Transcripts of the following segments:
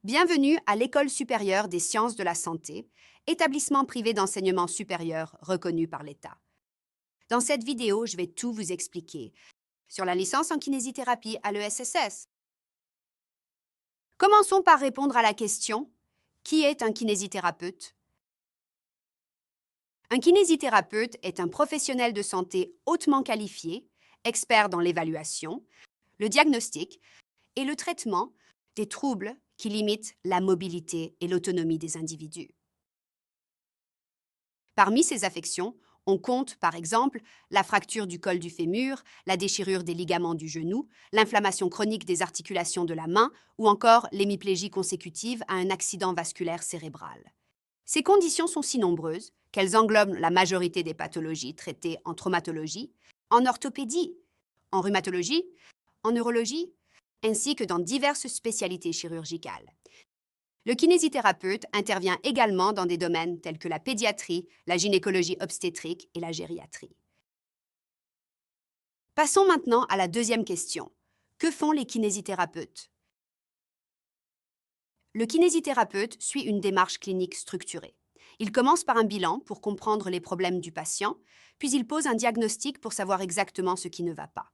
Bienvenue à l'École supérieure des sciences de la santé, établissement privé d'enseignement supérieur reconnu par l'État. Dans cette vidéo, je vais tout vous expliquer sur la licence en kinésithérapie à l'ESSS. Commençons par répondre à la question: qui est un kinésithérapeute? Un kinésithérapeute est un professionnel de santé hautement qualifié, expert dans l'évaluation, le diagnostic et le traitement des troubles qui limitent la mobilité et l'autonomie des individus. Parmi ces affections, on compte par exemple la fracture du col du fémur, la déchirure des ligaments du genou, l'inflammation chronique des articulations de la main ou encore l'hémiplégie consécutive à un accident vasculaire cérébral. Ces conditions sont si nombreuses qu'elles englobent la majorité des pathologies traitées en traumatologie, en orthopédie, en rhumatologie, en neurologie, ainsi que dans diverses spécialités chirurgicales. Le kinésithérapeute intervient également dans des domaines tels que la pédiatrie, la gynécologie obstétrique et la gériatrie. Passons maintenant à la deuxième question. Que font les kinésithérapeutes? Le kinésithérapeute suit une démarche clinique structurée. Il commence par un bilan pour comprendre les problèmes du patient, puis il pose un diagnostic pour savoir exactement ce qui ne va pas.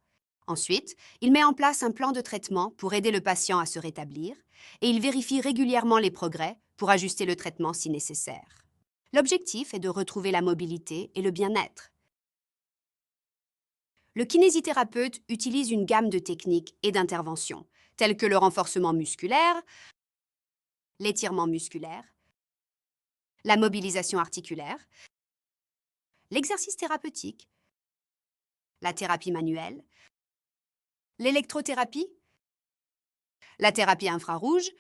Ensuite, il met en place un plan de traitement pour aider le patient à se rétablir et il vérifie régulièrement les progrès pour ajuster le traitement si nécessaire. L'objectif est de retrouver la mobilité et le bien-être. Le kinésithérapeute utilise une gamme de techniques et d'interventions, telles que le renforcement musculaire, l'étirement musculaire, la mobilisation articulaire, l'exercice thérapeutique, la thérapie manuelle, l'électrothérapie, la thérapie infrarouge,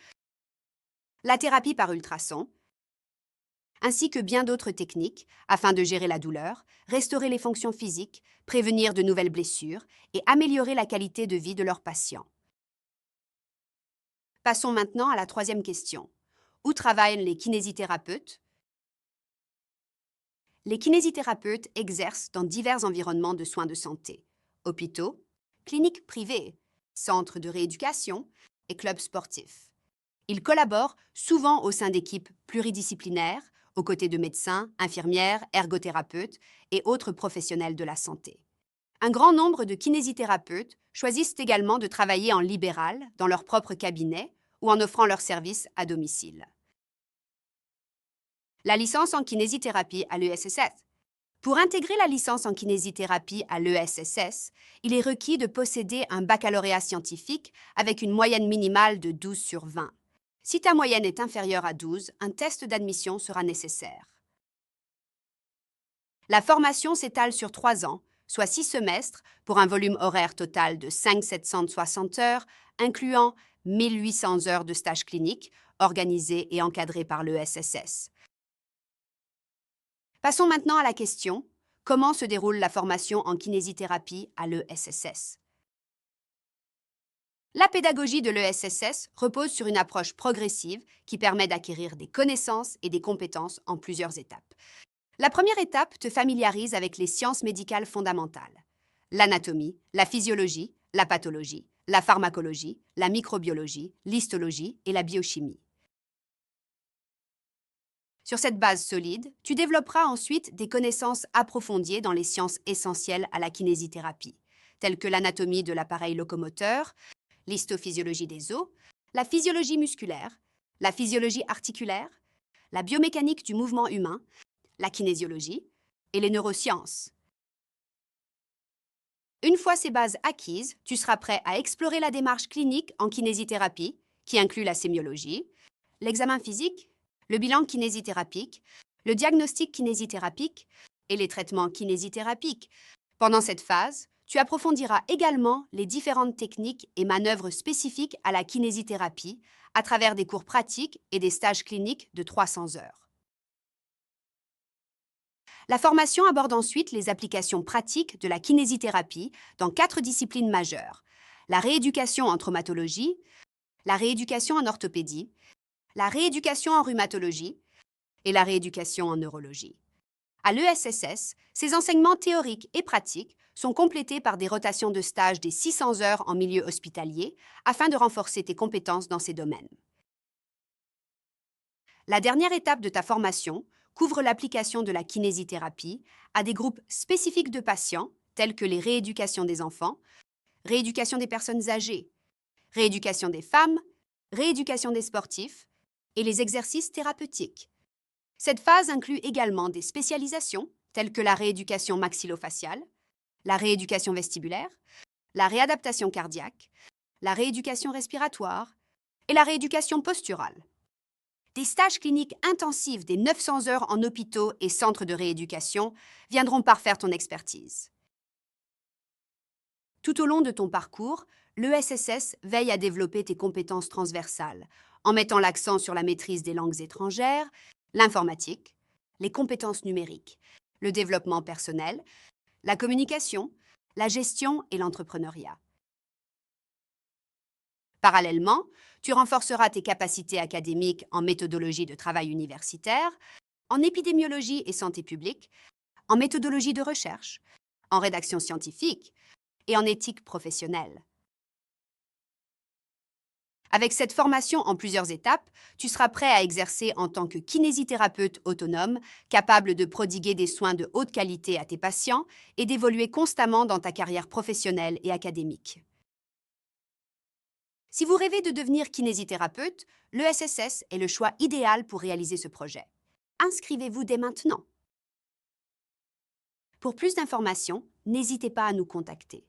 la thérapie par ultrasons, ainsi que bien d'autres techniques afin de gérer la douleur, restaurer les fonctions physiques, prévenir de nouvelles blessures et améliorer la qualité de vie de leurs patients. Passons maintenant à la troisième question. Où travaillent les kinésithérapeutes? Les kinésithérapeutes exercent dans divers environnements de soins de santé: hôpitaux, cliniques privées, centres de rééducation et clubs sportifs. Ils collaborent souvent au sein d'équipes pluridisciplinaires, aux côtés de médecins, infirmières, ergothérapeutes et autres professionnels de la santé. Un grand nombre de kinésithérapeutes choisissent également de travailler en libéral, dans leur propre cabinet ou en offrant leurs services à domicile. La licence en kinésithérapie à l'ESSS. Pour intégrer la licence en kinésithérapie à l'ESSS, il est requis de posséder un baccalauréat scientifique avec une moyenne minimale de 12 sur 20. Si ta moyenne est inférieure à 12, un test d'admission sera nécessaire. La formation s'étale sur 3 ans, soit 6 semestres, pour un volume horaire total de 5 760 heures, incluant 1800 heures de stage clinique, organisés et encadrés par l'ESSS. Passons maintenant à la question: comment se déroule la formation en kinésithérapie à l'ESSS? La pédagogie de l'ESSS repose sur une approche progressive qui permet d'acquérir des connaissances et des compétences en plusieurs étapes. La première étape te familiarise avec les sciences médicales fondamentales: l'anatomie, la physiologie, la pathologie, la pharmacologie, la microbiologie, l'histologie et la biochimie. Sur cette base solide, tu développeras ensuite des connaissances approfondies dans les sciences essentielles à la kinésithérapie, telles que l'anatomie de l'appareil locomoteur, l'histophysiologie des os, la physiologie musculaire, la physiologie articulaire, la biomécanique du mouvement humain, la kinésiologie et les neurosciences. Une fois ces bases acquises, tu seras prêt à explorer la démarche clinique en kinésithérapie, qui inclut la sémiologie, l'examen physique, le bilan kinésithérapique, le diagnostic kinésithérapique et les traitements kinésithérapiques. Pendant cette phase, tu approfondiras également les différentes techniques et manœuvres spécifiques à la kinésithérapie à travers des cours pratiques et des stages cliniques de 300 heures. La formation aborde ensuite les applications pratiques de la kinésithérapie dans 4 disciplines majeures: la rééducation en traumatologie, la rééducation en orthopédie, la rééducation en rhumatologie et la rééducation en neurologie. À l'ESSS, ces enseignements théoriques et pratiques sont complétés par des rotations de stage des 600 heures en milieu hospitalier afin de renforcer tes compétences dans ces domaines. La dernière étape de ta formation couvre l'application de la kinésithérapie à des groupes spécifiques de patients, tels que les rééducations des enfants, rééducation des personnes âgées, rééducation des femmes, rééducation des sportifs et les exercices thérapeutiques. Cette phase inclut également des spécialisations, telles que la rééducation maxillofaciale, la rééducation vestibulaire, la réadaptation cardiaque, la rééducation respiratoire et la rééducation posturale. Des stages cliniques intensifs des 900 heures en hôpitaux et centres de rééducation viendront parfaire ton expertise. Tout au long de ton parcours, l'ESSS veille à développer tes compétences transversales, en mettant l'accent sur la maîtrise des langues étrangères, l'informatique, les compétences numériques, le développement personnel, la communication, la gestion et l'entrepreneuriat. Parallèlement, tu renforceras tes capacités académiques en méthodologie de travail universitaire, en épidémiologie et santé publique, en méthodologie de recherche, en rédaction scientifique et en éthique professionnelle. Avec cette formation en plusieurs étapes, tu seras prêt à exercer en tant que kinésithérapeute autonome, capable de prodiguer des soins de haute qualité à tes patients et d'évoluer constamment dans ta carrière professionnelle et académique. Si vous rêvez de devenir kinésithérapeute, l'ESSS est le choix idéal pour réaliser ce projet. Inscrivez-vous dès maintenant. Pour plus d'informations, n'hésitez pas à nous contacter.